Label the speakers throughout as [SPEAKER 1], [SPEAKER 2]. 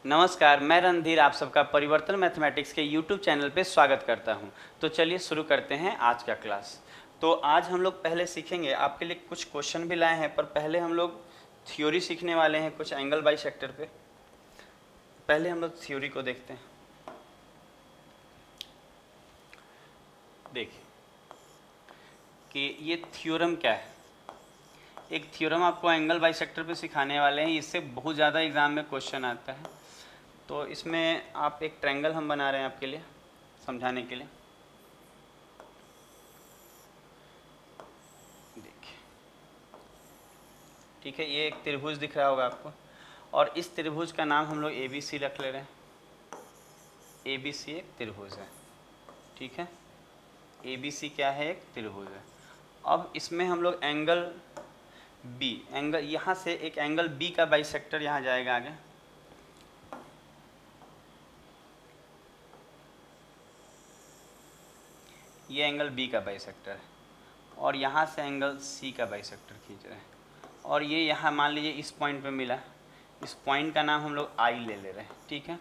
[SPEAKER 1] नमस्कार, मैं रणधीर आप सबका परिवर्तन मैथमेटिक्स के यूट्यूब चैनल पे स्वागत करता हूं। तो चलिए शुरू करते हैं आज का क्लास। तो आज हम लोग पहले सीखेंगे, आपके लिए कुछ क्वेश्चन भी लाए हैं, पर पहले हम लोग थ्योरी सीखने वाले हैं कुछ एंगल बाइसेक्टर पे। पहले हम लोग थ्योरी को देखते हैं। देखिए कि ये थ्योरम क्या है। एक थ्योरम आपको एंगल बाइसेक्टर पे सिखाने वाले हैं, इससे बहुत ज़्यादा एग्जाम में क्वेश्चन आता है। तो इसमें आप एक ट्रायंगल हम बना रहे हैं आपके लिए समझाने के लिए। देखिए, ठीक है, ये एक त्रिभुज दिख रहा होगा आपको, और इस त्रिभुज का नाम हम लोग ए बी सी रख ले रहे हैं। ए बी सी एक त्रिभुज है, ठीक है। ए बी सी क्या है? एक त्रिभुज है। अब इसमें हम लोग एंगल बी, एंगल यहाँ से एक एंगल बी का बाइसेक्टर यहाँ जाएगा आगे। ये एंगल बी का बाइसेक्टर है, और यहाँ से एंगल सी का बाइसेक्टर खींच रहे हैं, और ये यहाँ मान लीजिए इस पॉइंट पे मिला। इस पॉइंट का नाम हम लोग आई ले रहे हैं, ठीक है।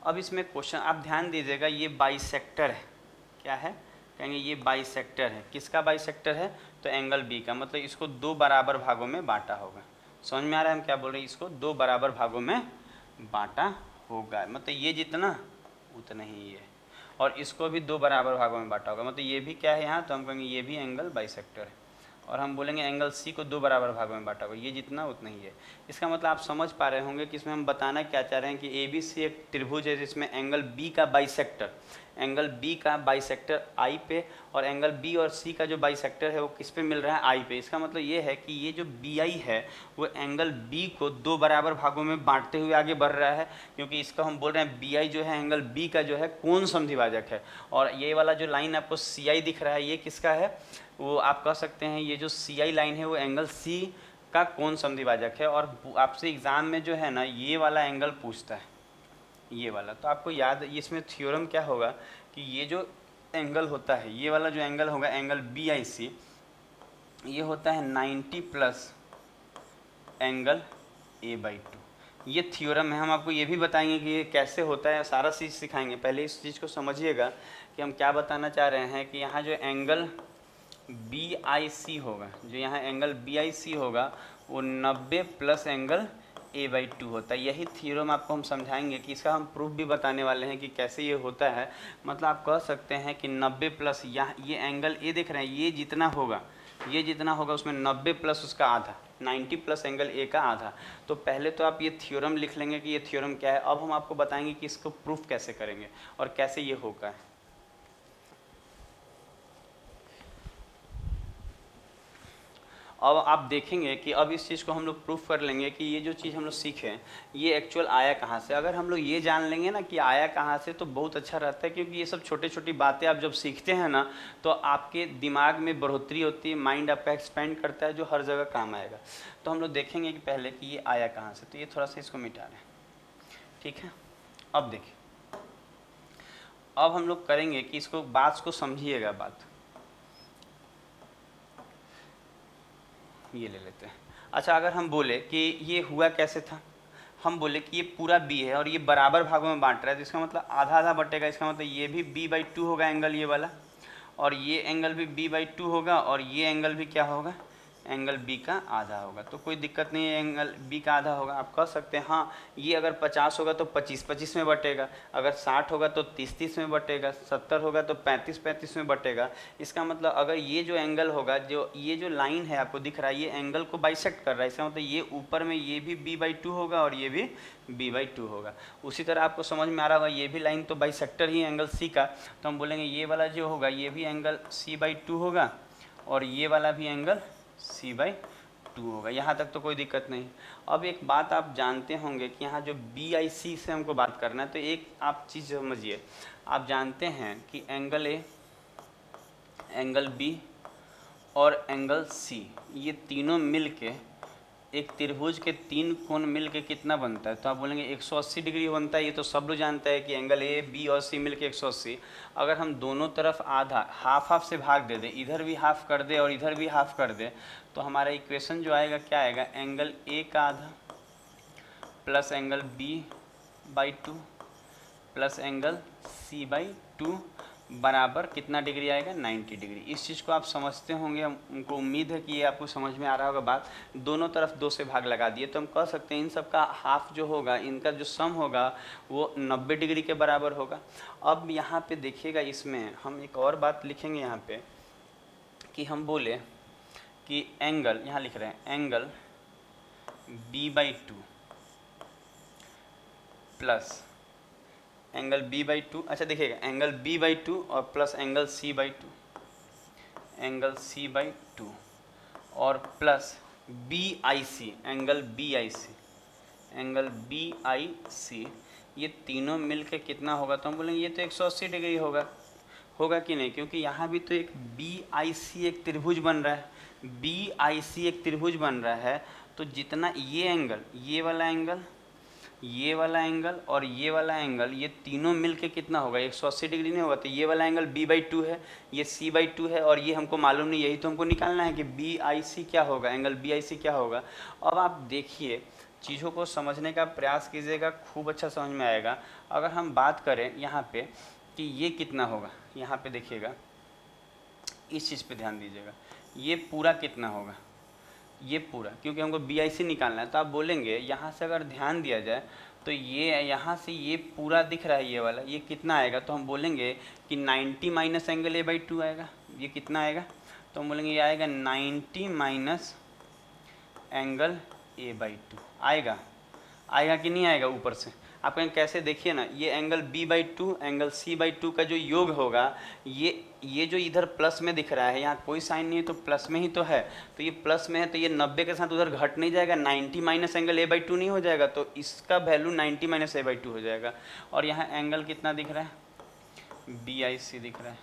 [SPEAKER 1] अब इसमें क्वेश्चन आप ध्यान दीजिएगा, ये बाइसेक्टर है। क्या है? कहेंगे ये बाइसेक्टर है। किसका बाइसेक्टर है? तो एंगल बी का, मतलब इसको दो बराबर भागों में बांटा होगा। समझ में आ रहा है हम क्या बोल रहे हैं? इसको दो बराबर भागों में बांटा होगा, मतलब ये जितना उतना ही ये, और इसको भी दो बराबर भागों में बांटा होगा, मतलब ये भी क्या है यहाँ, तो हम कहेंगे ये भी एंगल बाइसेक्टर है। और हम बोलेंगे एंगल सी को दो बराबर भागों में बांटा होगा, ये जितना उतना ही है। इसका मतलब आप समझ पा रहे होंगे कि इसमें हम बताना क्या चाह रहे हैं कि ए बी सी एक त्रिभुज है जिसमें एंगल बी का बाइसेक्टर, एंगल बी का बाइसेक्टर आई पे, और एंगल बी और सी का जो बाइसेक्टर है वो किस पे मिल रहा है? आई पे। इसका मतलब ये है कि ये जो बी आई है वो एंगल बी को दो बराबर भागों में बांटते हुए आगे बढ़ रहा है, क्योंकि इसका हम बोल रहे हैं बी आई जो है एंगल बी का जो है कोण समद्विभाजक है। और ये वाला जो लाइन आपको सी आई दिख रहा है ये किसका है? वो आप कह सकते हैं ये जो सी आई लाइन है वो एंगल सी का कोण समद्विभाजक है। और आपसे एग्ज़ाम में जो है ना ये वाला एंगल पूछता है, ये वाला। तो आपको याद, इसमें थ्योरम क्या होगा कि ये जो एंगल होता है, ये वाला जो एंगल होगा एंगल बी आई सी, ये होता है 90 plus angle A by to. ये थ्योरम है। हम आपको ये भी बताएंगे कि ये कैसे होता है, सारा चीज़ सिखाएंगे। पहले इस चीज़ को समझिएगा कि हम क्या बताना चाह रहे हैं कि यहाँ जो एंगल बी आई सी होगा, जो यहाँ एंगल बी आई सी होगा वो 90 plus angle A by to होता है। यही थ्योरम आपको हम समझाएंगे कि इसका हम प्रूफ भी बताने वाले हैं कि कैसे ये होता है। मतलब आप कह सकते हैं कि 90 प्लस यहाँ ये एंगल ए देख रहे हैं, ये जितना होगा, ये जितना होगा उसमें 90 प्लस उसका आधा, 90 प्लस एंगल ए का आधा। तो पहले तो आप ये थ्योरम लिख लेंगे कि ये थ्योरम क्या है। अब हम आपको बताएंगे कि इसको प्रूफ कैसे करेंगे और कैसे ये होगा। अब आप देखेंगे कि अब इस चीज़ को हम लोग प्रूफ कर लेंगे कि ये जो चीज़ हम लोग सीखे ये एक्चुअल आया कहाँ से। अगर हम लोग ये जान लेंगे ना कि आया कहाँ से तो बहुत अच्छा रहता है, क्योंकि ये सब छोटी छोटी बातें आप जब सीखते हैं ना तो आपके दिमाग में बढ़ोतरी होती है, माइंड आपका एक्सपेंड करता है, जो हर जगह काम आएगा। तो हम लोग देखेंगे कि पहले कि ये आया कहाँ से। तो ये थोड़ा सा इसको मिटा दें, ठीक है। अब देखिए, अब हम लोग करेंगे कि इसको बात को समझिएगा। बात ये ले लेते हैं। अच्छा, अगर हम बोले कि ये हुआ कैसे था, हम बोले कि ये पूरा बी है और ये बराबर भागों में बांट रहा है, तो इसका मतलब आधा आधा बटेगा। इसका मतलब ये भी बी बाई टू होगा एंगल ये वाला, और ये एंगल भी बी बाई टू होगा, और ये एंगल भी क्या होगा? एंगल बी का आधा होगा। तो कोई दिक्कत नहीं है, एंगल बी का आधा होगा। आप कह सकते हैं हाँ ये अगर 50 होगा तो 25-25 में बटेगा, अगर 60 होगा तो 30-30 में बटेगा, 70 होगा तो 35-35 में बटेगा। इसका मतलब अगर ये जो एंगल होगा, जो ये जो लाइन है आपको दिख रहा है, ये एंगल को बाइसेक्ट कर रहा है। इसका मतलब ये ऊपर में ये भी बी बाई टू होगा और ये भी बी बाई टू होगा। उसी तरह आपको समझ में आ रहा होगा ये भी लाइन तो बाइसेक्टर ही एंगल सी का, तो हम बोलेंगे ये वाला जो होगा ये भी एंगल सी बाई टू होगा, और ये वाला भी एंगल सी बाई टू होगा। यहाँ तक तो कोई दिक्कत नहीं। अब एक बात आप जानते होंगे कि यहाँ जो बी आई सी से हमको बात करना है, तो एक आप चीज़ समझिए। आप जानते हैं कि एंगल ए, एंगल बी और एंगल सी, ये तीनों मिल के एक त्रिभुज के तीन कोण मिल के कितना बनता है? तो आप बोलेंगे 180 डिग्री बनता है। ये तो सब लोग जानता है कि एंगल ए बी और सी मिल के 180। अगर हम दोनों तरफ आधा हाफ हाफ से भाग दे दें, इधर भी हाफ कर दे और इधर भी हाफ कर दे, तो हमारा इक्वेशन जो आएगा क्या आएगा? एंगल ए का आधा plus angle B by two plus angle C by two बराबर कितना डिग्री आएगा 90 डिग्री। इस चीज़ को आप समझते होंगे, हमको उम्मीद है कि ये आपको समझ में आ रहा होगा बात। दोनों तरफ 2 से भाग लगा दिए तो हम कह सकते हैं इन सब का हाफ जो होगा, इनका जो सम होगा वो 90 डिग्री के बराबर होगा। अब यहाँ पे देखिएगा, इसमें हम एक और बात लिखेंगे यहाँ पे कि हम बोले कि एंगल, यहाँ लिख रहे हैं angle B by two plus angle B by two, अच्छा देखिएगा एंगल बी बाई टू और plus angle C by two, angle C by two और plus B I C, angle B I C, angle B I C, ये तीनों मिल के कितना होगा? तो हम बोलेंगे ये तो 180 डिग्री होगा। होगा कि नहीं? क्योंकि यहाँ भी तो एक बी आई सी एक त्रिभुज बन रहा है, बी आई सी एक त्रिभुज बन रहा है। तो जितना ये एंगल, ये वाला एंगल, ये वाला एंगल और ये वाला एंगल, ये तीनों मिलके कितना होगा? 180 डिग्री नहीं होगा। तो ये वाला एंगल b बाई टू है, ये c बाई टू है और ये हमको मालूम नहीं, यही तो हमको निकालना है कि बी आई सी क्या होगा, एंगल बी आई सी क्या होगा। अब आप देखिए, चीज़ों को समझने का प्रयास कीजिएगा, खूब अच्छा समझ में आएगा। अगर हम बात करें यहाँ पे कि ये कितना होगा, यहाँ पे देखिएगा, इस चीज़ पे ध्यान दीजिएगा, ये पूरा कितना होगा? ये पूरा, क्योंकि हमको बी आई सी निकालना है। तो आप बोलेंगे यहाँ से अगर ध्यान दिया जाए तो ये यहाँ से ये पूरा दिख रहा है, ये वाला, ये कितना आएगा? तो हम बोलेंगे कि 90 minus angle A by to आएगा। ये कितना आएगा? तो हम बोलेंगे ये आएगा 90 minus angle A by to. आएगा? आएगा कि नहीं आएगा? ऊपर से आप कहें कैसे? देखिए ना, ये angle b by two angle c by two का जो योग होगा, ये जो इधर प्लस में दिख रहा है, यहाँ कोई साइन नहीं है तो प्लस में ही तो है। तो ये प्लस में है तो ये 90 के साथ उधर घट नहीं जाएगा, 90 minus angle a by two नहीं हो जाएगा। तो इसका value 90 minus A by to हो जाएगा। और यहाँ एंगल कितना दिख रहा है? बी आई सी दिख रहा है,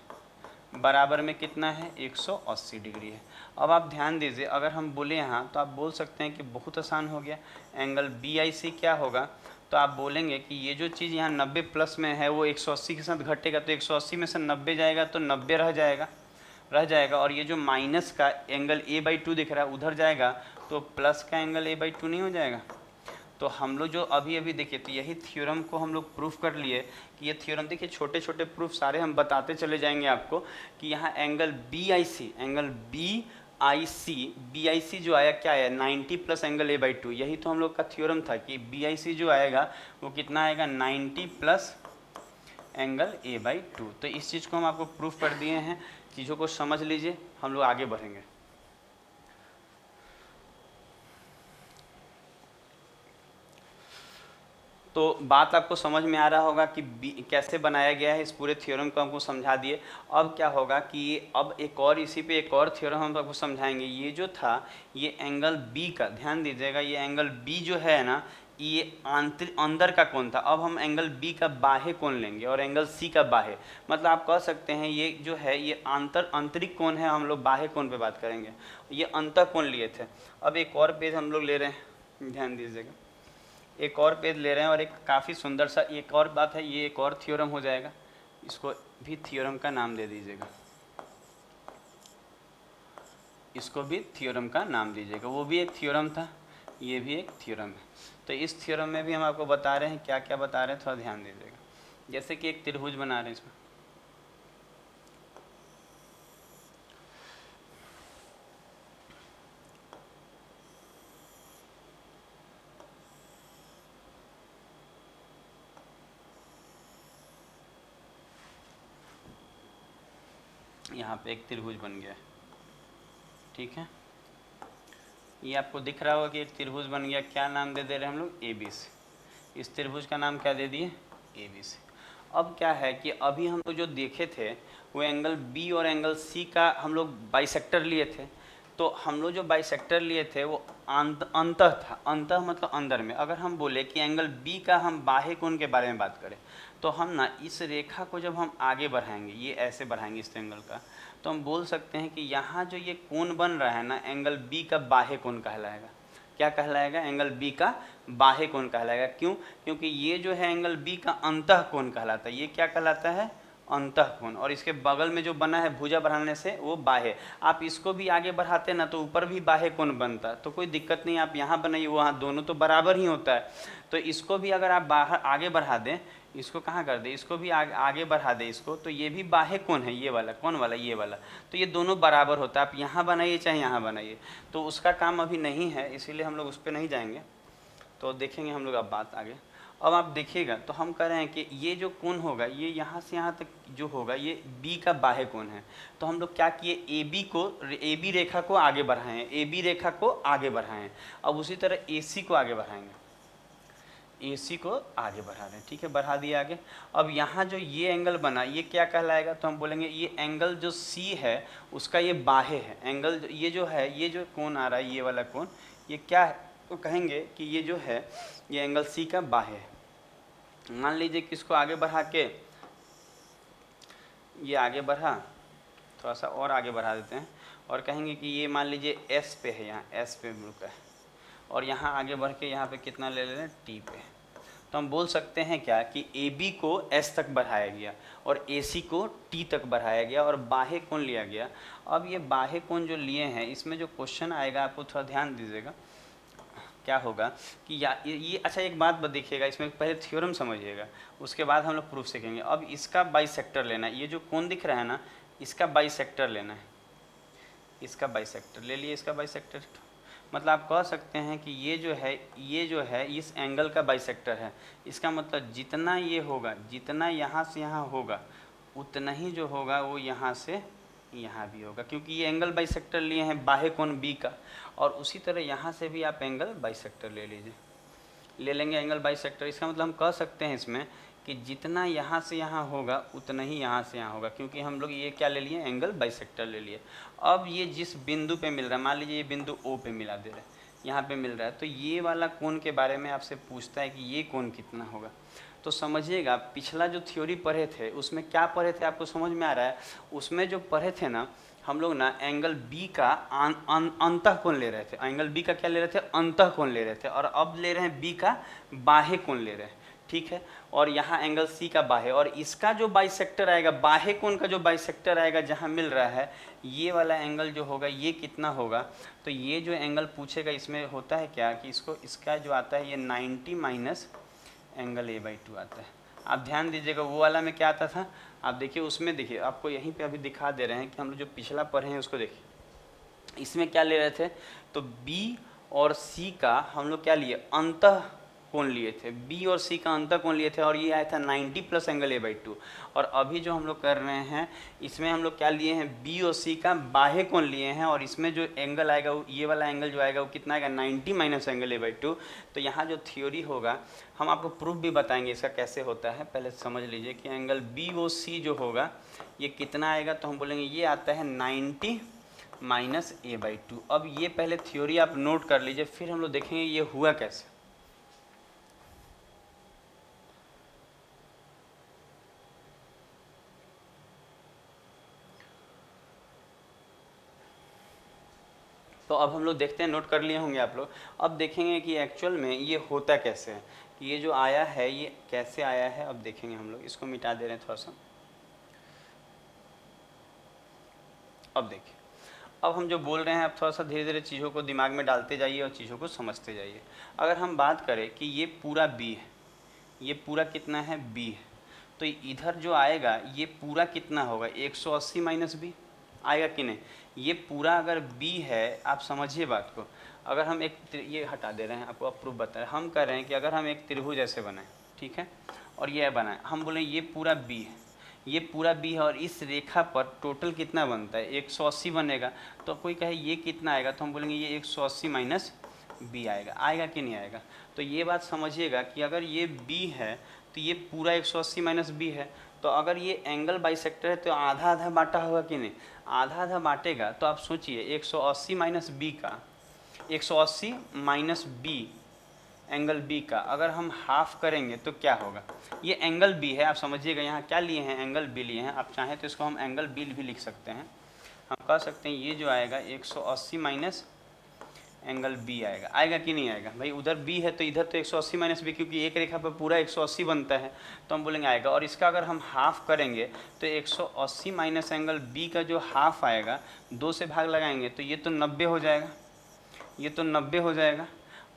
[SPEAKER 1] बराबर में कितना है? 180 डिग्री है। अब आप ध्यान दीजिए, अगर हम बोले यहाँ तो आप बोल सकते हैं कि बहुत आसान हो गया, एंगल बी आई सी क्या होगा? तो आप बोलेंगे कि ये जो चीज़ यहाँ 90 प्लस में है वो 180 के साथ घटेगा, तो 180 में से 90 जाएगा तो 90 रह जाएगा। और ये जो माइनस का एंगल ए बाई टू दिख रहा है उधर जाएगा, तो प्लस का एंगल ए बाई टू नहीं हो जाएगा। तो हम लोग जो अभी देखिए, तो यही थ्योरम को हम लोग प्रूफ कर लिए कि ये थ्योरम, देखिए छोटे छोटे प्रूफ सारे हम बताते चले जाएंगे आपको कि यहाँ angle B I C, angle B I C जो आया क्या आया? 90 plus angle A by two. यही तो हम लोग का थ्योरम था कि बी आई सी जो आएगा वो कितना आएगा? 90 plus angle A by to. तो इस चीज़ को हम आपको प्रूफ कर दिए हैं। चीज़ों को समझ लीजिए, हम लोग आगे बढ़ेंगे। तो बात आपको समझ में आ रहा होगा कि कैसे बनाया गया है, इस पूरे थ्योरम को हमको समझा दिए। अब क्या होगा कि अब एक और इसी पे एक और थ्योरम हम आपको समझाएंगे। ये जो था, ये एंगल बी का, ध्यान दीजिएगा, ये एंगल बी जो है ना, ये अंदर का कोण था। अब हम एंगल बी का बाह्य कोण लेंगे और एंगल सी का बाह्य, मतलब आप कह सकते हैं ये जो है ये आंतरिक कोण है, हम लोग बाह्य कोण पे बात करेंगे। ये अंतर कोण लिए थे। अब एक और पेज हम लोग ले रहे हैं, ध्यान दीजिएगा, एक और पेज ले रहे हैं और एक काफ़ी सुंदर सा एक और बात है, ये एक और थ्योरम हो जाएगा, इसको भी थ्योरम का नाम दे दीजिएगा, इसको भी थ्योरम का नाम दीजिएगा। वो भी एक थ्योरम था, ये भी एक थ्योरम है। तो इस थ्योरम में भी हम आपको बता रहे हैं, क्या क्या बता रहे हैं थोड़ा ध्यान दीजिएगा। जैसे कि एक त्रिभुज बना रहे हैं, इसमें यहाँ पे एक त्रिभुज बन गया है, ठीक है। ये आपको दिख रहा होगा कि एक त्रिभुज बन गया। क्या नाम दे रहे हैं हम लोग? A B C. इस त्रिभुज का नाम क्या दे दिए? A B C. अब क्या है कि अभी हम लोग जो देखे थे वो एंगल बी और एंगल सी का हम लोग बाइसेक्टर लिए थे। तो हम लोग जो बाइसेक्टर लिए थे वो अंतः था, अंतः मतलब अंदर में। अगर हम बोले कि एंगल बी का हम बाह्य कोण के बारे में बात करें, तो हम ना इस रेखा को जब हम आगे बढ़ाएंगे, ये ऐसे बढ़ाएंगे इस एंगल का, तो हम बोल सकते हैं कि यहाँ जो ये कोण बन रहा है ना, एंगल बी का बाह्य कोण कहलाएगा। क्या कहलाएगा? एंगल बी का बाह्य कोण कहलाएगा। क्यों? क्योंकि ये जो है एंगल बी का अंतः कोण कहलाता है। ये क्या कहलाता है? अंतःकोण, और इसके बगल में जो बना है भुजा बढ़ाने से वो बाह्य। आप इसको भी आगे बढ़ाते ना तो ऊपर भी बाह्य कोण बनता, तो कोई दिक्कत नहीं, आप यहाँ बनाइए वहाँ, दोनों तो बराबर ही होता है। तो इसको भी अगर आप बाहर आगे बढ़ा दें, इसको कहाँ कर दे, इसको भी आगे बढ़ा दे इसको, तो ये भी बाह्य कोण है, ये वाला कौन वाला, ये वाला, तो ये दोनों बराबर होता है। आप यहाँ बनाइए चाहे यहाँ बनाइए, तो उसका काम अभी नहीं है, इसीलिए हम लोग उस पर नहीं जाएंगे, तो देखेंगे हम लोग अब बात आगे। अब आप देखिएगा तो हम कह रहे हैं कि ये जो कोण होगा ये यहाँ से यहाँ तक जो होगा ये बी का बाह्य कोण है। तो हम लोग क्या किए, ए बी रेखा को आगे बढ़ाएं, ए बी रेखा को आगे बढ़ाएं। अब उसी तरह ए सी को आगे बढ़ाएंगे, ए सी को आगे बढ़ा दें, ठीक है, बढ़ा दिया आगे। अब यहाँ जो ये एंगल बना ये क्या कहलाएगा, तो हम बोलेंगे ये एंगल जो सी है उसका ये बाह्य है एंगल, ये जो है ये जो कोण आ रहा है ये वाला कोण, ये क्या है, तो कहेंगे कि ये जो है ये एंगल सी का बाह्य है। मान लीजिए कि इसको आगे बढ़ा के, ये आगे बढ़ा, थोड़ा सा और आगे बढ़ा देते हैं, और कहेंगे कि ये मान लीजिए एस पे है, यहाँ एस पे रुका है, और यहाँ आगे बढ़ के यहाँ पे कितना ले रहे हैं, टी पे। तो हम बोल सकते हैं क्या कि ए बी को एस तक बढ़ाया गया और ए सी को टी तक बढ़ाया गया और बाह्य कोण लिया गया। अब ये बाह्य कोण जो लिए हैं इसमें जो क्वेश्चन आएगा आपको थोड़ा ध्यान दीजिएगा, क्या होगा कि ये अच्छा एक बात देखिएगा, इसमें पहले थ्योरम समझिएगा, उसके बाद हम लोग प्रूफ सीखेंगे। अब इसका बाइसेक्टर लेना है, ये जो कोण दिख रहा है ना इसका बाइसेक्टर लेना है, इसका बाइसेक्टर ले लिए, इसका बाइसेक्टर, मतलब आप कह सकते हैं कि ये जो है इस एंगल का बाइसेक्टर है। इसका मतलब जितना ये होगा, जितना यहाँ से यहाँ होगा उतना ही जो होगा वो यहाँ से यहाँ भी होगा, क्योंकि ये एंगल बाइसेक्टर लिए हैं बाह्य कोण बी का। और उसी तरह यहाँ से भी आप एंगल बाइसेक्टर ले लीजिए, ले लेंगे एंगल बाइसेक्टर। इसका मतलब हम कह सकते हैं इसमें कि जितना यहाँ से यहाँ होगा उतना ही यहाँ से यहाँ होगा, क्योंकि हम लोग ये क्या ले लिए, एंगल बाइसेक्टर ले लिए। अब ये जिस बिंदु पे मिल रहा है, मान लीजिए ये बिंदु ओ पे मिला दे रहा है, यहाँ पे मिल रहा है, तो ये वाला कोण के बारे में आपसे पूछता है कि ये कोण कितना होगा। तो समझिएगा पिछला जो थ्योरी पढ़े थे उसमें क्या पढ़े थे आपको समझ में आ रहा है, उसमें जो पढ़े थे ना हम लोग ना एंगल बी का अंतःकोण ले रहे थे, एंगल बी का क्या ले रहे थे, अंतःकोण ले रहे थे, और अब ले रहे हैं बी का बाह्य कोण ले रहे हैं, ठीक है। और यहाँ एंगल सी का बाह्य, और इसका जो बाइसेक्टर आएगा, बाह्य कोण का जो बाइसेक्टर आएगा जहाँ मिल रहा है ये वाला एंगल जो होगा ये कितना होगा। तो ये जो एंगल पूछेगा इसमें होता है क्या कि इसका जो आता है ये 90 माइनस एंगल a/2 आता है। आप ध्यान दीजिएगा वो वाला में क्या आता था, आप देखिए उसमें, देखिए आपको यहीं पे अभी दिखा दे रहे हैं कि हम लोग जो पिछला पढ़े हैं उसको देखिए। इसमें क्या ले रहे थे, तो B और C का हम लोग क्या लिए, अंतः कोण लिए थे, B और C का अंतः कोण लिए थे, और ये आया था 90 प्लस एंगल a/2। और अभी जो हम लोग कर रहे हैं इसमें हम लोग क्या लिए हैं, B और C का बाह्य कोण लिए हैं, और इसमें जो एंगल आएगा वो ये वाला एंगल जो आएगा वो कितना आएगा, 90 माइनस एंगल a/2। तो यहाँ जो थ्योरी होगा हम आपको प्रूफ भी बताएंगे इसका कैसे होता है, पहले समझ लीजिए कि एंगल बी ओ सी जो होगा ये कितना आएगा, तो हम बोलेंगे ये आता है 90 माइनस a/2। अब ये पहले थ्योरी आप नोट कर लीजिए, फिर हम लोग देखेंगे ये हुआ कैसे। तो अब हम लोग देखते हैं, नोट कर लिए होंगे आप लोग। अब देखेंगे कि एक्चुअल में ये होता कैसे है, कि ये जो आया है ये कैसे आया है। अब देखेंगे हम लोग, इसको मिटा दे रहे हैं थोड़ा सा। अब देखिए, अब हम जो बोल रहे हैं आप थोड़ा सा धीरे धीरे चीज़ों को दिमाग में डालते जाइए और चीज़ों को समझते जाइए। अगर हम बात करें कि ये पूरा बी है, ये पूरा कितना है, बी है, तो इधर जो आएगा ये पूरा कितना होगा, 180 माइनस बी आएगा कि नहीं। ये पूरा अगर बी है, आप समझिए बात को, अगर हम एक, ये हटा दे रहे हैं आपको, अब प्रूफ बता रहे हैं, हम कह रहे हैं कि अगर हम एक त्रिभुज ऐसे बनाएं, ठीक है, और ये बनाएं, हम बोलें ये पूरा बी है, ये पूरा बी है, और इस रेखा पर टोटल कितना बनता है, 180 बनेगा। तो कोई कहे ये कितना आएगा, तो हम बोलेंगे ये 180 माइनस बी आएगा, आएगा कि नहीं आएगा। तो ये बात समझिएगा कि अगर ये बी है तो ये पूरा 180 माइनस बी है, तो अगर ये एंगल बाइसेक्टर है तो आधा आधा बांटा होगा कि नहीं, आधा आधा बांटेगा। तो आप सोचिए 180 माइनस बी का, 180 माइनस बी एंगल बी का अगर हम हाफ करेंगे तो क्या होगा। ये एंगल बी है, आप समझिएगा, यहाँ क्या लिए हैं, एंगल बी लिए हैं। आप चाहें तो इसको हम एंगल बी भी लिख सकते हैं। हम कह सकते हैं ये जो आएगा 180 माइनस एंगल बी आएगा। आएगा कि नहीं आएगा भाई? उधर बी है तो इधर तो 180 माइनस बी, क्योंकि एक रेखा पर पूरा 180 बनता है, तो हम बोलेंगे आएगा। और इसका अगर हम हाफ करेंगे तो 180 माइनस एंगल बी का जो हाफ आएगा, 2 से भाग लगाएंगे तो ये तो 90 हो जाएगा, ये तो 90 हो जाएगा,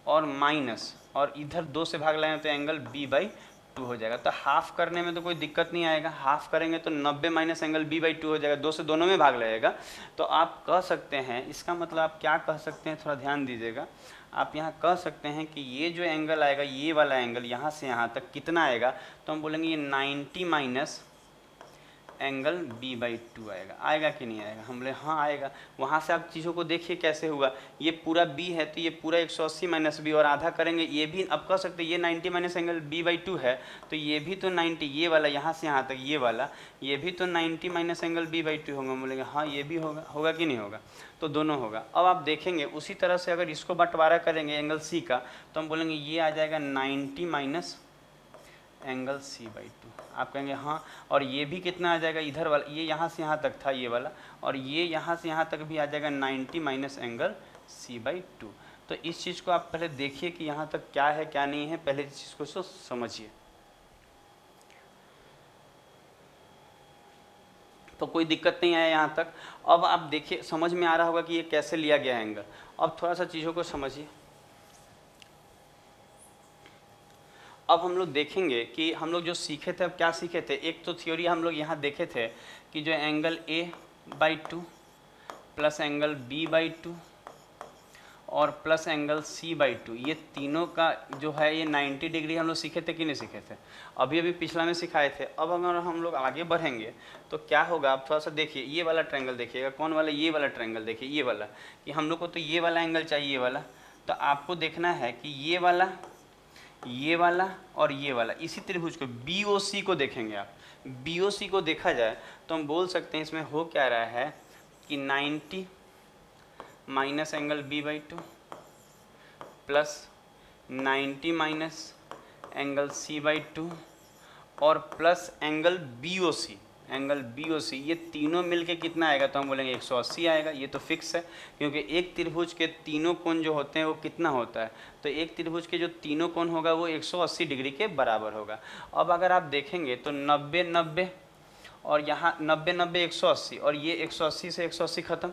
[SPEAKER 1] और माइनस, और इधर 2 से भाग लगाएंगे तो एंगल बी बाई 2 हो जाएगा। तो हाफ करने में तो कोई दिक्कत नहीं आएगा, हाफ करेंगे तो 90 माइनस एंगल बी बाई 2 हो जाएगा, 2 से दोनों में भाग लगेगा। तो आप कह सकते हैं, इसका मतलब आप क्या कह सकते हैं, थोड़ा ध्यान दीजिएगा। आप यहाँ कह सकते हैं कि ये जो एंगल आएगा, ये वाला एंगल यहाँ से यहाँ तक कितना आएगा, तो हम बोलेंगे ये 90 माइनस एंगल बी बाई 2 आएगा। आएगा कि नहीं आएगा? हम बोले हाँ आएगा। वहाँ से आप चीज़ों को देखिए कैसे हुआ, ये पूरा बी है तो ये पूरा 180 माइनस बी, और आधा करेंगे ये भी, अब कह सकते हैं ये 90 माइनस एंगल बी बाई 2 है तो ये भी तो 90, ये वाला यहाँ से यहाँ तक ये वाला, ये भी तो 90 माइनस एंगल बी बाई 2 होगा। बोलेंगे हाँ ये भी होगा। होगा कि नहीं होगा? तो दोनों होगा। अब आप देखेंगे उसी तरह से अगर इसको बंटवारा करेंगे एंगल सी का, तो हम बोलेंगे ये आ जाएगा 90 माइनस एंगल सी बाई 2। आप कहेंगे हाँ, और ये भी कितना आ जाएगा, इधर वाला, ये यहाँ से यहाँ तक था ये वाला, और ये यहाँ से यहाँ तक भी आ जाएगा 90 माइनस एंगल सी बाई 2। तो इस चीज़ को आप पहले देखिए कि यहाँ तक क्या है क्या नहीं है, पहले इस चीज़ को समझिए। तो कोई दिक्कत नहीं आया यहाँ तक। अब आप देखिए, समझ में आ रहा होगा कि ये कैसे लिया गया है एंगल। अब थोड़ा सा चीज़ों को समझिए। अब हम लोग देखेंगे कि हम लोग जो सीखे थे, अब क्या सीखे थे। एक तो थ्योरी हम लोग यहाँ देखे थे कि जो angle A by 2 plus angle B by 2 और प्लस एंगल सी बाई 2, ये तीनों का जो है ये 90 डिग्री हम लोग सीखे थे कि नहीं सीखे थे? अभी अभी पिछला में सिखाए थे। अब अगर हम लोग आगे बढ़ेंगे तो क्या होगा, आप थोड़ा सा देखिए। ये वाला ट्रायंगल देखिएगा, कौन वाला? ये वाला ट्रायंगल देखिए, ये वाला, कि हम लोग को तो ये वाला एंगल चाहिए, ये वाला। तो आपको देखना है कि ये वाला और ये वाला, इसी त्रिभुज को BOC को देखेंगे आप। BOC को देखा जाए तो हम बोल सकते हैं इसमें हो क्या रहा है कि 90 minus angle B by 2 plus 90 minus angle C by 2 और प्लस एंगल BOC, ये तीनों मिलके कितना आएगा? तो हम बोलेंगे 180 आएगा। ये तो फिक्स है, क्योंकि एक त्रिभुज के तीनों कोण जो होते हैं वो कितना होता है, तो एक त्रिभुज के जो तीनों कोण होगा वो 180 डिग्री के बराबर होगा। अब अगर आप देखेंगे तो 90 90 और यहाँ 90 90 180, और ये 180 से 180 खत्म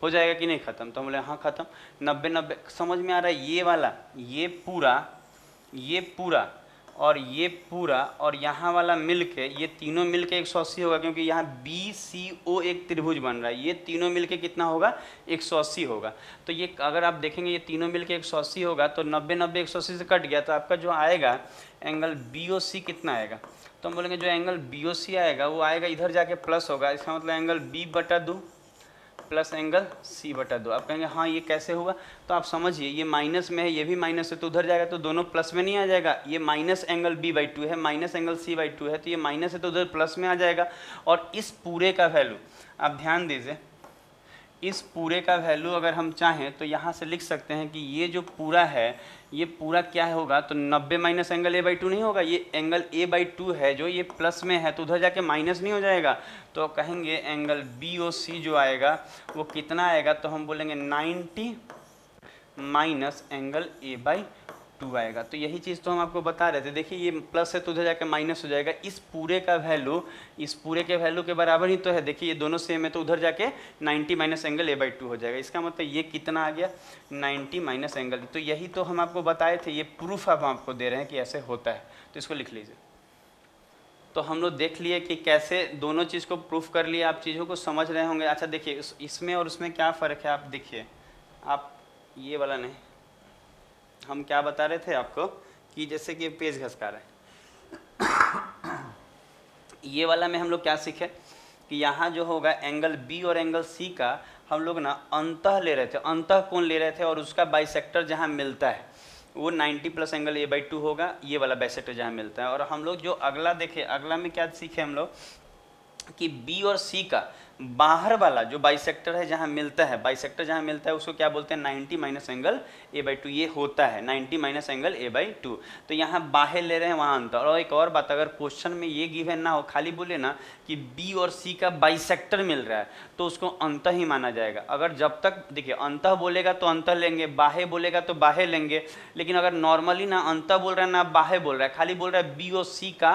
[SPEAKER 1] हो जाएगा कि नहीं खत्म? तो हम बोले हाँ खत्म। 90 90 समझ में आ रहा है? ये वाला, ये पूरा और ये पूरा और यहाँ वाला मिलके, ये तीनों मिलके 180 होगा, क्योंकि यहाँ BCO एक त्रिभुज बन रहा है। ये तीनों मिलके कितना होगा? 180 होगा। तो ये अगर आप देखेंगे ये तीनों मिलके 180 होगा, तो 90 90 180 से कट गया, तो आपका जो आएगा एंगल BOC कितना आएगा? तो हम बोलेंगे जो एंगल BOC आएगा वो आएगा इधर जाके प्लस होगा। इसका मतलब angle B/2 plus angle C/2। आप कहेंगे हाँ ये कैसे हुआ? तो आप समझिए, ये माइनस में है, ये भी माइनस है, तो उधर जाएगा तो दोनों प्लस में नहीं आ जाएगा। ये माइनस एंगल B/2 है, माइनस एंगल C/2 है, तो ये माइनस है तो उधर प्लस में आ जाएगा। और इस पूरे का वैल्यू आप ध्यान दीजिए, इस पूरे का वैल्यू अगर हम चाहें तो यहाँ से लिख सकते हैं कि ये जो पूरा है, ये पूरा क्या होगा? तो 90 माइनस एंगल A/2 नहीं होगा, ये एंगल A/2 है जो ये प्लस में है, तो उधर जाके माइनस नहीं हो जाएगा। तो कहेंगे एंगल BOC जो आएगा वो कितना आएगा? तो हम बोलेंगे 90 माइनस एंगल A/2 आएगा। तो यही चीज़ तो हम आपको बता रहे थे। देखिए ये प्लस है तो उधर जाके माइनस हो जाएगा। इस पूरे का वैल्यू इस पूरे के वैल्यू के बराबर ही तो है। देखिए ये दोनों सेम है, तो उधर जाके 90 माइनस एंगल A/2 हो जाएगा। इसका मतलब ये कितना आ गया? 90 माइनस एंगल। तो यही तो हम आपको बताए थे, ये प्रूफ हम आपको दे रहे हैं कि ऐसे होता है। तो इसको लिख लीजिए। तो हम लोग देख लिए कि कैसे दोनों चीज़ को प्रूफ कर लिए। आप चीज़ों को समझ रहे होंगे। अच्छा देखिए इसमें और उसमें क्या फ़र्क है आप देखिए। आप ये वाला नहीं, हम क्या बता रहे थे आपको कि जैसे कि पेज घसका रहे हैं। ये वाला में हम लोग क्या सीखे कि यहाँ जो होगा एंगल B और एंगल C का हम लोग ना अंतः ले रहे थे, अंतः कोण ले रहे थे, और उसका बाइसेक्टर जहाँ मिलता है वो 90 प्लस एंगल A/2 होगा, ये वाला बाइसेक्टर जहाँ मिलता है। और हम लोग जो अगला देखे, अगला में क्या सीखे हम लोग कि B और C का बाहर वाला जो बाइसेक्टर है जहाँ मिलता है, बाइसेक्टर जहाँ मिलता है उसको क्या बोलते हैं, 90 माइनस एंगल a/2, ये होता है 90 माइनस एंगल a/2। तो यहाँ बाहर ले रहे हैं वहाँ अंतर। और एक और बात, अगर क्वेश्चन में ये गिवन ना हो, खाली बोले ना कि b और c का बाइसेक्टर मिल रहा है तो उसको अंतर ही माना जाएगा। अगर जब तक देखिए अंतर बोलेगा तो अंतर लेंगे, बाहे बोलेगा तो बाहे लेंगे, लेकिन अगर नॉर्मली ना अंतर बोल रहा है ना बाहे बोल रहा है, खाली बोल रहा है b और c का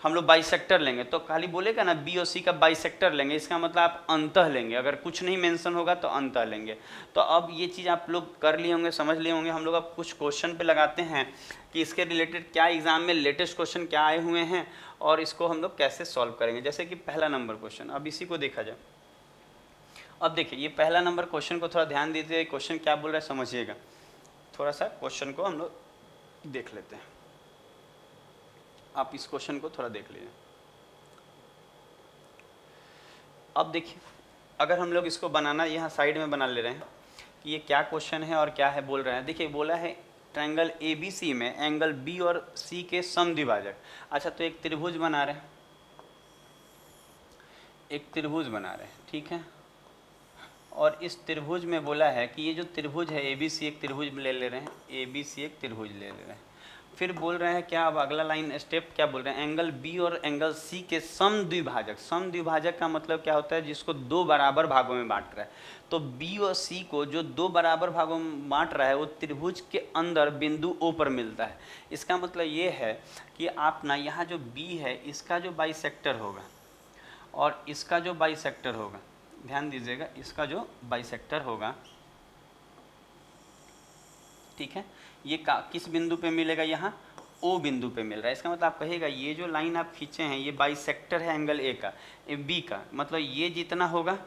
[SPEAKER 1] हम लोग बाइसेक्टर लेंगे, तो खाली बोलेगा ना b और c का बाइसेक्टर लेंगे, इसका मतलब आप अंतर लेंगे। अगर कुछ नहीं मेंशन होगा तो अंतर लेंगे। तो अब ये चीज़ आप लोग कर लिए होंगे, समझ लिए होंगे। हम लोग अब कुछ क्वेश्चन पे लगाते हैं कि इसके रिलेटेड क्या एग्जाम में लेटेस्ट क्वेश्चन क्या आए हुए हैं और इसको हम लोग कैसे सॉल्व करेंगे। जैसे कि पहला नंबर क्वेश्चन, अब इसी को देखा जाए। अब देखिए ये पहला नंबर क्वेश्चन को थोड़ा ध्यान दीजिए, क्वेश्चन क्या बोल रहा है समझिएगा। थोड़ा सा क्वेश्चन को हम लोग देख लेते हैं। आप इस क्वेश्चन को थोड़ा देख लीजिए। अब देखिए अगर हम लोग इसको बनाना यहाँ साइड में बना ले रहे हैं कि ये क्या क्वेश्चन है और क्या है बोल रहे हैं। देखिए बोला है ट्रायंगल ABC में एंगल B और C के समद्विभाजक। अच्छा तो एक त्रिभुज बना रहे हैं, एक त्रिभुज बना रहे हैं, ठीक है। और इस त्रिभुज में बोला है कि ये जो त्रिभुज है ABC एक त्रिभुज ले रहे हैं, ABC एक त्रिभुज ले रहे हैं। फिर बोल रहे हैं क्या, अब अगला लाइन स्टेप क्या बोल रहे हैं, एंगल B और एंगल C के समद्विभाजक। समद्विभाजक का मतलब क्या होता है, जिसको दो बराबर भागों में बांट रहा है। तो B और C को जो दो बराबर भागों में बांट रहा है वो त्रिभुज के अंदर बिंदु O पर मिलता है। इसका मतलब ये है कि आप ना यहाँ जो B है इसका जो बाइसेक्टर होगा और इसका जो बाइसेक्टर होगा, ध्यान दीजिएगा, इसका जो बाइसेक्टर होगा, ठीक है, ये किस बिंदु पे मिलेगा, यहाँ O बिंदु पे मिल रहा है। इसका मतलब आप कहिएगा ये जो लाइन आप खींचे हैं ये बाइसेक्टर है एंगल A का, B का, मतलब ये जितना होगा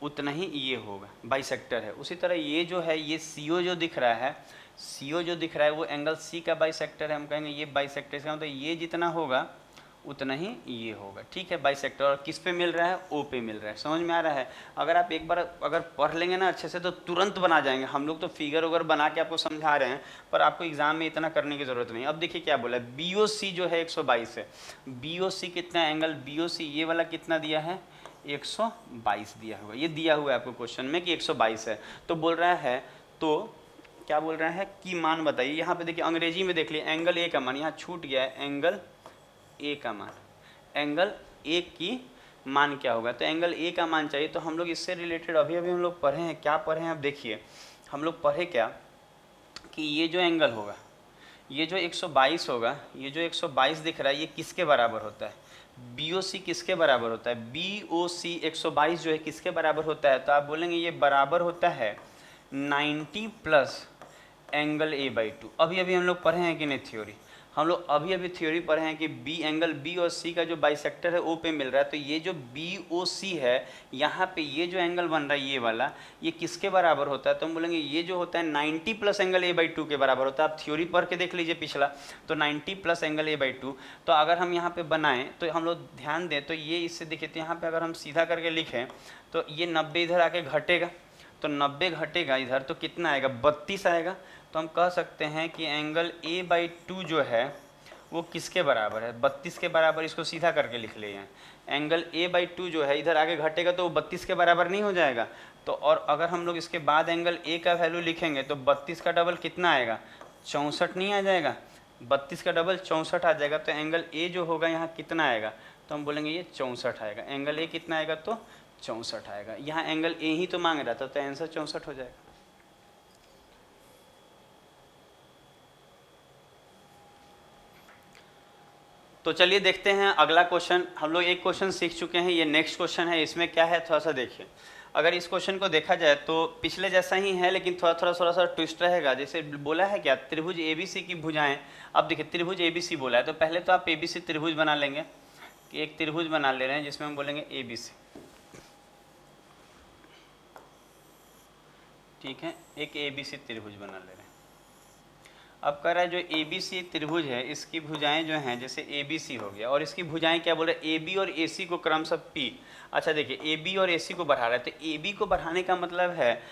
[SPEAKER 1] उतना ही ये होगा, बाइसेक्टर है। उसी तरह ये जो है ये CO जो दिख रहा है, CO जो दिख रहा है वो एंगल C का बाइसेक्टर है। हम कहेंगे ये बाइसेक्टर, इसका मतलब ये जितना होगा उतना ही ये होगा, ठीक है, बाइसेक्टर। और किस पे मिल रहा है, O पे मिल रहा है। समझ में आ रहा है। अगर आप एक बार अगर पढ़ लेंगे ना अच्छे से तो तुरंत बना जाएंगे। हम लोग तो फिगर वगैरह बना के आपको समझा रहे हैं, पर आपको एग्जाम में इतना करने की जरूरत नहीं। अब देखिए क्या बोला है, BOC जो है 122 है। BOC कितना, एंगल BOC ये वाला कितना दिया है, 122 दिया हुआ, ये दिया हुआ है आपको क्वेश्चन में कि 122 है। तो बोल रहा है, तो क्या बोल रहा है कि मान बताइए। यहाँ पे देखिए अंग्रेजी में देख लिया, एंगल A का मान यहाँ छूट गया है, एंगल A का मान, एंगल A की मान क्या होगा, तो एंगल A का मान चाहिए। तो हम लोग इससे रिलेटेड अभी हम लोग पढ़े हैं, क्या पढ़े हैं, अब देखिए हम लोग पढ़े क्या कि ये जो एंगल होगा, ये जो 122 होगा, ये जो 122 दिख रहा है ये किसके बराबर होता है, BOC किसके बराबर होता है, BOC 122 जो है किसके बराबर होता है। तो आप बोलेंगे ये बराबर होता है 90 प्लस एंगल A/2। अभी अभी हम लोग पढ़े हैं कि नहीं थ्योरी, हम लोग अभी अभी थ्योरी पढ़े हैं कि एंगल B और C का जो बाइसेक्टर है O पे मिल रहा है। तो ये जो BOC है यहाँ पे ये जो एंगल बन रहा है ये वाला, ये किसके बराबर होता है, तो हम बोलेंगे ये जो होता है 90 प्लस एंगल A/2 के बराबर होता है। आप थ्योरी पढ़ के देख लीजिए पिछला, तो 90 प्लस एंगल A/2। तो अगर हम यहाँ पे बनाएं तो हम लोग ध्यान दें तो ये इससे देखिए, तो यहाँ पर अगर हम सीधा करके लिखें तो ये 90 इधर आके घटेगा, तो 90 घटेगा इधर तो कितना आएगा, 32 आएगा। तो हम कह सकते हैं कि एंगल A/2 जो है वो किसके बराबर है, 32 के बराबर। इसको सीधा करके लिख ले हैं, एंगल A/2 जो है इधर आगे घटेगा तो वो 32 के बराबर नहीं हो जाएगा। तो और अगर हम लोग इसके बाद एंगल A का वैल्यू लिखेंगे तो 32 का डबल कितना आएगा, 64 नहीं आ जाएगा, 32 का डबल 64 आ जाएगा। तो एंगल A जो होगा यहाँ कितना आएगा, तो हम बोलेंगे ये 64 आएगा। एंगल A कितना आएगा, तो 64 आएगा। यहाँ एंगल A ही तो मांग रहा था, तो आंसर 64 हो जाएगा। तो चलिए देखते हैं अगला क्वेश्चन। हम लोग एक क्वेश्चन सीख चुके हैं, ये नेक्स्ट क्वेश्चन है। इसमें क्या है थोड़ा सा देखिए। अगर इस क्वेश्चन को देखा जाए तो पिछले जैसा ही है, लेकिन थोड़ा सा ट्विस्ट रहेगा। जैसे बोला है क्या, त्रिभुज ABC की भुजाएं। अब देखिए त्रिभुज ABC बोला है, तो पहले तो आप ABC त्रिभुज बना लेंगे कि एक त्रिभुज बना ले रहे हैं जिसमें हम बोलेंगे ABC, ठीक है, एक ABC त्रिभुज बना ले रहे हैं। अब कह रहा है जो ABC त्रिभुज है इसकी भुजाएं जो हैं, जैसे ABC हो गया और इसकी भुजाएं क्या बोल रहे हैं, AB और AC को क्रमशः P। अच्छा देखिए AB और AC को बढ़ा रहा है, तो AB को बढ़ाने का मतलब है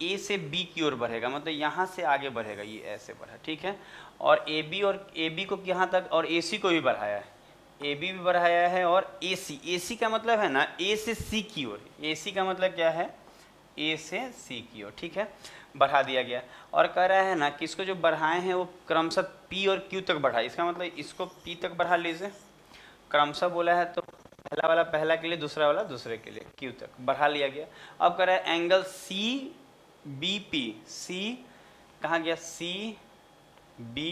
[SPEAKER 1] A से B की ओर बढ़ेगा, मतलब यहाँ से आगे बढ़ेगा, ये ऐसे बढ़ा, ठीक है। और AB को यहाँ तक और AC को भी बढ़ाया है, ए बी भी बढ़ाया है और ए सी, ए सी का मतलब है ना ए से सी की ओर, ए सी का मतलब क्या है ए से सी की ओर, ठीक है, बढ़ा दिया गया। और कह रहा है ना कि इसको जो बढ़ाए हैं वो क्रमशः पी और क्यू तक बढ़ाए, इसका मतलब इसको पी तक बढ़ा लीजिए, क्रमशः बोला है तो पहला वाला पहला के लिए, दूसरा वाला दूसरे के लिए, क्यू तक बढ़ा लिया गया। अब कह रहा है एंगल सी बी पी, सी कहाँ गया, सी बी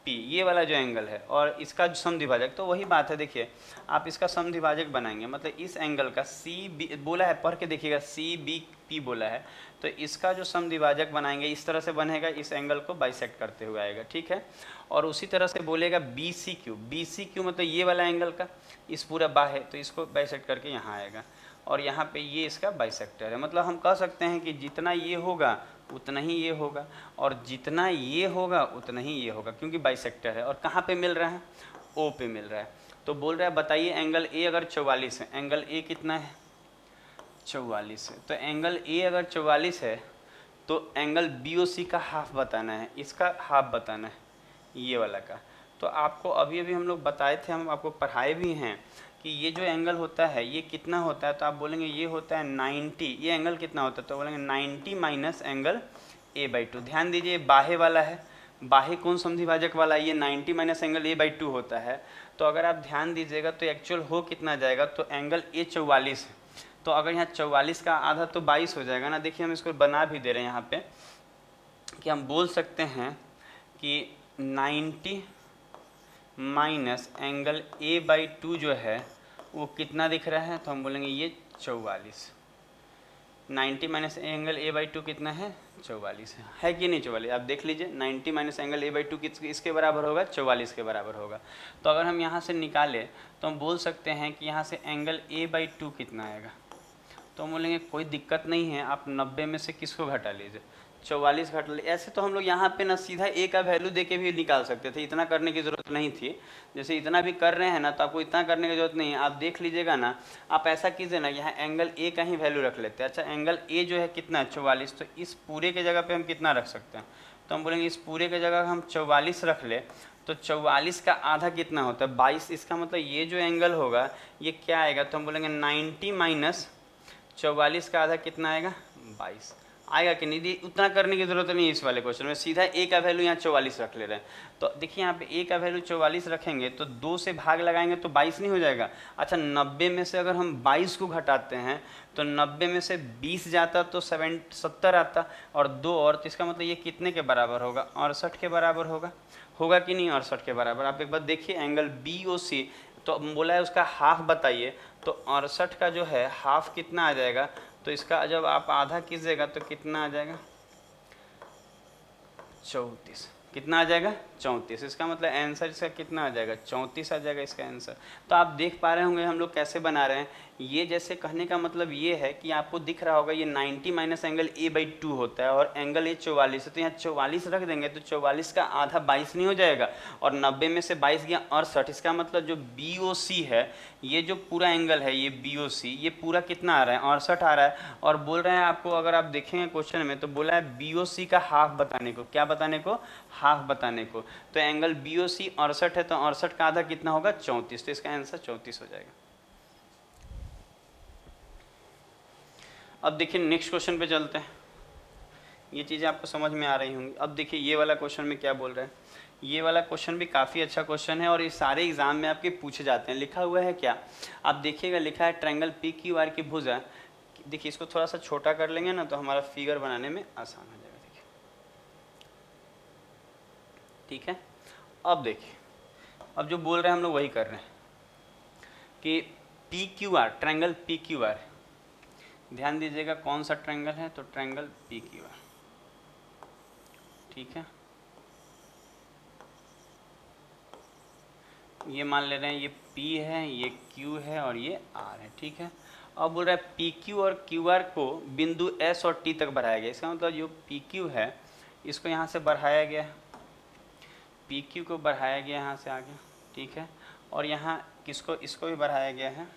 [SPEAKER 1] पी, ये वाला जो एंगल है और इसका जो समद्विभाजक, तो वही बात है, देखिए आप इसका समद्विभाजक बनाएंगे, मतलब इस एंगल का सी बी बोला है, पढ़ के देखिएगा, सी बी पी बोला है, तो इसका जो समद्विभाजक बनाएंगे इस तरह से बनेगा, इस एंगल को बाइसेक्ट करते हुए आएगा, ठीक है। और उसी तरह से बोलेगा बी सी क्यू मतलब ये वाला एंगल का इस पूरा बाहे, तो इसको बाइसेक्ट करके यहाँ आएगा, और यहाँ पे ये इसका बाइसेक्टर है। मतलब हम कह सकते हैं कि जितना ये होगा उतना ही ये होगा, और जितना ये होगा उतना ही ये होगा, क्योंकि बाइसेक्टर है। और कहाँ पे मिल रहा है, ओ पे मिल रहा है। तो बोल रहा है बताइए एंगल ए अगर 44 है, एंगल ए कितना है 44 है, तो एंगल ए अगर 44 है तो एंगल बी ओ सी का हाफ बताना है, इसका हाफ बताना है ये वाला का। तो आपको अभी अभी हम लोग बताए थे, हम आपको पढ़ाए भी हैं कि ये जो एंगल होता है ये कितना होता है, तो आप बोलेंगे ये होता है 90, ये एंगल कितना होता है, तो बोलेंगे 90 माइनस एंगल a/2। ध्यान दीजिए बाहे वाला है, बाहे कौन समद्विभाजक वाला है, ये 90 माइनस एंगल a/2 होता है। तो अगर आप ध्यान दीजिएगा तो एक्चुअल हो कितना जाएगा, तो एंगल ए 44 है, तो अगर यहाँ 44 का आधा तो 22 हो जाएगा ना। देखिए हम इसको बना भी दे रहे हैं यहाँ पे कि हम बोल सकते हैं कि 90 माइनस एंगल a/2 जो है वो कितना दिख रहा है, तो हम बोलेंगे ये 44। 90 माइनस एंगल a/2 कितना है 44 है कि नहीं 44, आप देख लीजिए 90 माइनस एंगल a/2 इसके बराबर होगा 44 के बराबर होगा। तो अगर हम यहाँ से निकालें तो हम बोल सकते हैं कि यहाँ से एंगल a/2 कितना आएगा, तो हम बोलेंगे कोई दिक्कत नहीं है, आप 90 में से किसको घटा लीजिए 44 घटा लीजिए। ऐसे तो हम लोग यहाँ पे ना सीधा ए का वैल्यू दे के भी निकाल सकते थे, इतना करने की ज़रूरत नहीं थी। जैसे इतना भी कर रहे हैं ना तो आपको इतना करने की ज़रूरत नहीं है, आप देख लीजिएगा ना। आप ऐसा कीजिए ना, यहाँ एंगल ए का ही वैल्यू रख लेते हैं। अच्छा एंगल ए जो है कितना 44, तो इस पूरे के जगह पर हम कितना रख सकते हैं, तो हम बोलेंगे इस पूरे के जगह हम 44 रख ले, तो 44 का आधा कितना होता है 22। इसका मतलब ये जो एंगल होगा ये क्या आएगा, तो हम बोलेंगे 90 माइनस 44 का आधा कितना आएगा 22 आएगा कि नहीं। उतना करने की ज़रूरत नहीं है इस वाले क्वेश्चन में, सीधा ए का वैल्यू यहाँ 44 रख ले रहे हैं। तो देखिए यहाँ पे ए का वैल्यू 44 रखेंगे तो 2 से भाग लगाएंगे तो 22 नहीं हो जाएगा। अच्छा 90 में से अगर हम 22 को घटाते हैं तो 90 में से 20 जाता तो 70 आता, और 2 और, तो इसका मतलब ये कितने के बराबर होगा 68 के बराबर होगा कि नहीं 68 के बराबर। आप एक बार देखिए एंगल बी ओ सी, तो बोला है उसका हाफ बताइए, तो 68 का जो है हाफ कितना आ जाएगा, तो इसका जब आप आधा कीजिएगा तो कितना आ जाएगा 34, कितना आ जाएगा 34। इसका मतलब आंसर इसका कितना आ जाएगा 34 आ जाएगा इसका आंसर। तो आप देख पा रहे होंगे हम लोग कैसे बना रहे हैं। ये जैसे कहने का मतलब ये है कि आपको दिख रहा होगा ये 90 माइनस एंगल a/2 होता है और एंगल ए 44 है, तो यहाँ 44 रख देंगे तो 44 का आधा 22 नहीं हो जाएगा, और 90 में से 22 गया 68। इसका मतलब जो BOC है, ये जो पूरा एंगल है ये BOC, ये पूरा कितना आ रहा है 68 आ रहा है। और बोल रहे हैं आपको, अगर आप देखेंगे क्वेश्चन में तो बोला है BOC का हाफ बताने को, क्या बताने को हाफ बताने को। तो एंगल BOC 68 है, तो 68 का आधा कितना होगा 34, तो इसका आंसर 34 हो जाएगा। अब देखिए नेक्स्ट क्वेश्चन पे चलते हैं, ये चीज़ें आपको समझ में आ रही होंगी। अब देखिए ये वाला क्वेश्चन में क्या बोल रहे हैं, ये वाला क्वेश्चन भी काफ़ी अच्छा क्वेश्चन है और ये सारे एग्जाम में आपके पूछे जाते हैं। लिखा हुआ है क्या, आप देखिएगा, लिखा है ट्रायंगल PQR की भुजा। देखिए इसको थोड़ा सा छोटा कर लेंगे ना तो हमारा फिगर बनाने में आसान हो जाएगा। देखिए ठीक है, अब देखिए अब जो बोल रहे हैं हम लोग वही कर रहे हैं कि PQR, ट्रायंगल PQR, ध्यान दीजिएगा कौन सा ट्रायंगल है, तो ट्रायंगल PQR, ठीक है। ये मान ले रहे हैं ये P है, ये Q है और ये R है, ठीक है। अब बोल रहा है PQ और QR को बिंदु S और T तक बढ़ाया गया। इसका मतलब जो PQ है इसको यहाँ से बढ़ाया गया, PQ को बढ़ाया गया यहाँ से आगे, ठीक है। और यहाँ किसको, इसको भी बढ़ाया गया है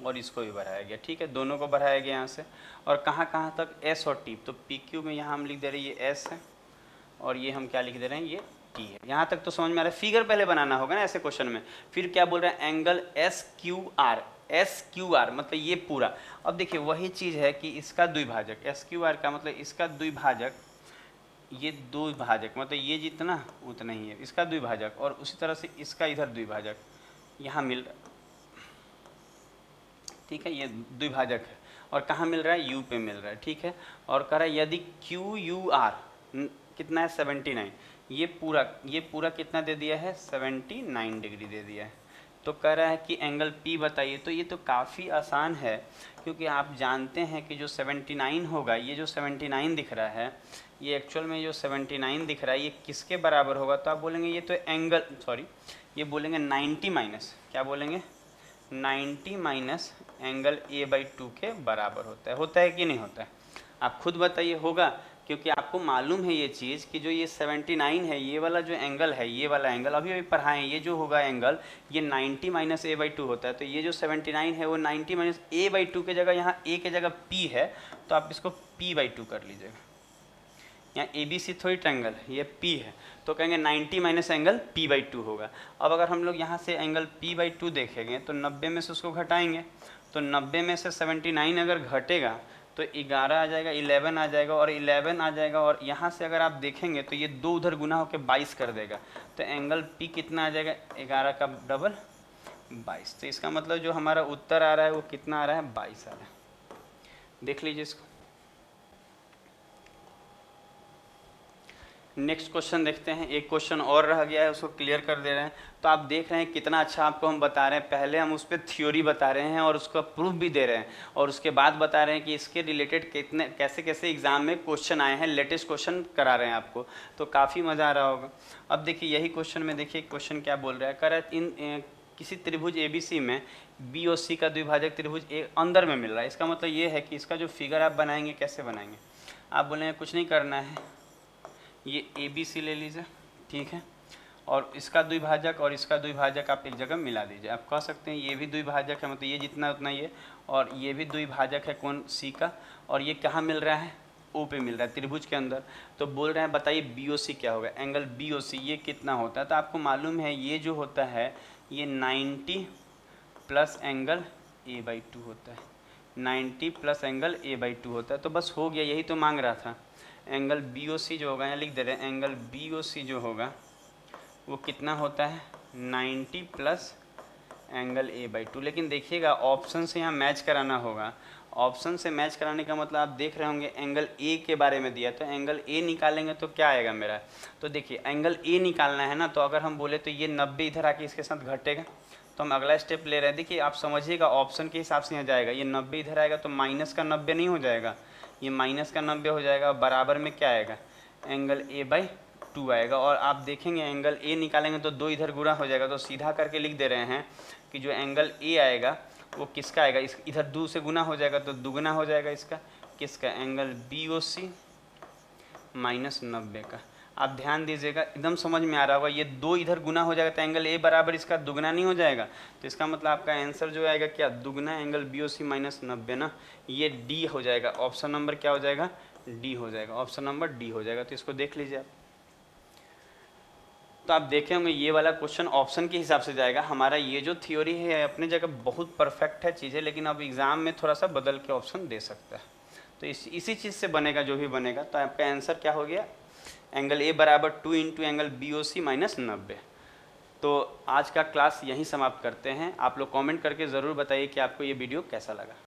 [SPEAKER 1] और इसको भी बढ़ाया गया, ठीक है, दोनों को बढ़ाया गया यहाँ से। और कहाँ तक S और T, तो PQ में यहाँ हम लिख दे रहे हैं ये S है और ये हम क्या लिख दे रहे हैं ये टी है। यहाँ तक तो समझ में आ रहा है। फिगर पहले बनाना होगा ना ऐसे क्वेश्चन में। फिर क्या बोल रहे हैं, angle S Q R, S Q R मतलब ये पूरा। अब देखिए वही चीज़ है कि इसका द्विभाजक, एस क्यू आर का मतलब इसका द्विभाजक, ये द्विभाजक मतलब ये जितना उतना ही है इसका द्विभाजक, और उसी तरह से इसका इधर द्विभाजक यहाँ मिल रहा है, ठीक है, ये द्विभाजक है और कहाँ मिल रहा है, यू पे मिल रहा है, ठीक है। और कह रहा है यदि क्यू यू आर कितना है 79, ये पूरा कितना दे दिया है 79 डिग्री दे दिया है। तो कह रहा है कि एंगल P बताइए। तो ये तो काफ़ी आसान है, क्योंकि आप जानते हैं कि जो 79 होगा, ये जो 79 दिख रहा है, ये एक्चुअल में जो 79 दिख रहा है ये किसके बराबर होगा, तो आप बोलेंगे ये तो एंगल, सॉरी ये बोलेंगे 90 माइनस, क्या बोलेंगे 90 माइनस एंगल A/2 के बराबर होता है कि नहीं होता है, आप खुद बताइए। होगा, क्योंकि आपको मालूम है ये चीज़ कि जो ये 79 है, ये वाला जो एंगल है, ये वाला एंगल अभी पढ़ाएं, ये जो होगा एंगल ये 90 माइनस A/2 होता है। तो ये जो 79 है वो 90 माइनस A/2 के जगह, यहाँ A के जगह P है तो आप इसको P/2 कर लीजिएगा। यहाँ ABC थोड़ी ट्रायंगल है, ये P है, तो कहेंगे 90 माइनस एंगल P/2 होगा। अब अगर हम लोग यहाँ से एंगल P/2 देखेंगे तो 90 में से उसको घटाएंगे, तो 90 में से 79 अगर घटेगा तो 11 आ जाएगा, 11 आ जाएगा और 11 आ जाएगा, और यहाँ से अगर आप देखेंगे तो ये 2 उधर गुना होकर 22 कर देगा। तो एंगल P कितना आ जाएगा, 11 का डबल 22। तो इसका मतलब जो हमारा उत्तर आ रहा है वो कितना आ रहा है, 22 आ रहा है। देख लीजिए इसको। नेक्स्ट क्वेश्चन देखते हैं। एक क्वेश्चन और रह गया है, उसको क्लियर कर दे रहे हैं। तो आप देख रहे हैं कितना अच्छा आपको हम बता रहे हैं। पहले हम उस पर थ्योरी बता रहे हैं और उसका प्रूफ भी दे रहे हैं, और उसके बाद बता रहे हैं कि इसके रिलेटेड कितने कैसे कैसे एग्जाम में क्वेश्चन आए हैं, लेटेस्ट क्वेश्चन करा रहे हैं आपको। तो काफ़ी मज़ा आ रहा होगा। अब देखिए यही क्वेश्चन में देखिए क्वेश्चन क्या बोल रहा है, कह रहा है इन किसी त्रिभुज ABC में B और C का द्विभाजक त्रिभुज ए अंदर में मिल रहा है। इसका मतलब ये है कि इसका जो फिगर आप बनाएंगे कैसे बनाएंगे, आप बोलेंगे कुछ नहीं करना है, ये ABC ले लीजिए, ठीक है, और इसका द्विभाजक और इसका द्विभाजक आप एक जगह मिला दीजिए। आप कह सकते हैं ये भी द्विभाजक है, मतलब ये जितना उतना ये, और ये भी द्विभाजक है कौन, C का, और ये कहाँ मिल रहा है, O पे मिल रहा है त्रिभुज के अंदर। तो बोल रहे हैं बताइए BOC क्या होगा, एंगल BOC ये कितना होता है। तो आपको मालूम है ये जो होता है ये 90 प्लस एंगल A/2 होता है, 90 प्लस एंगल A/2 होता है। तो बस हो गया, यही तो मांग रहा था। एंगल BOC जो होगा, यहाँ लिख दे रहे हैं, एंगल BOC जो होगा वो कितना होता है 90 प्लस एंगल A/2। लेकिन देखिएगा ऑप्शन से यहाँ मैच कराना होगा। ऑप्शन से मैच कराने का मतलब आप देख रहे होंगे एंगल A के बारे में दिया, तो एंगल A निकालेंगे तो क्या आएगा मेरा। तो देखिए एंगल A निकालना है ना, तो अगर हम बोले तो ये 90 इधर आके इसके साथ घटेगा, तो हम अगला स्टेप ले रहे हैं। देखिए आप समझिएगा ऑप्शन के हिसाब से यहाँ जाएगा, ये 90 इधर आएगा तो माइनस का 90 नहीं हो जाएगा, ये माइनस का 90 हो जाएगा। बराबर में क्या आएगा, एंगल A/2 आएगा। और आप देखेंगे एंगल A निकालेंगे तो 2 इधर गुणा हो जाएगा, तो सीधा करके लिख दे रहे हैं कि जो एंगल A आएगा वो किसका आएगा, इस इधर 2 से गुना हो जाएगा तो दुगना हो जाएगा इसका, किसका, एंगल BOC माइनस 90 का। आप ध्यान दीजिएगा, एकदम समझ में आ रहा होगा। ये 2 इधर गुना हो जाएगा तो एंगल A बराबर इसका दुगना नहीं हो जाएगा। तो इसका मतलब आपका आंसर जो आएगा क्या, दुगना एंगल BOC माइनस 90 ना, ये D हो जाएगा। ऑप्शन नंबर क्या हो जाएगा, D हो जाएगा, ऑप्शन नंबर D हो जाएगा। तो इसको देख लीजिए आप। तो आप देखे होंगे ये वाला क्वेश्चन ऑप्शन के हिसाब से जाएगा। हमारा ये जो थ्योरी है अपने जगह बहुत परफेक्ट है चीज़ें, लेकिन अब एग्ज़ाम में थोड़ा सा बदल के ऑप्शन दे सकता है। तो इसी चीज़ से बनेगा जो भी बनेगा। तो आपका आंसर क्या हो गया, एंगल A बराबर 2 इंटू एंगल BOC माइनस 90। तो आज का क्लास यहीं समाप्त करते हैं। आप लोग कमेंट करके ज़रूर बताइए कि आपको ये वीडियो कैसा लगा।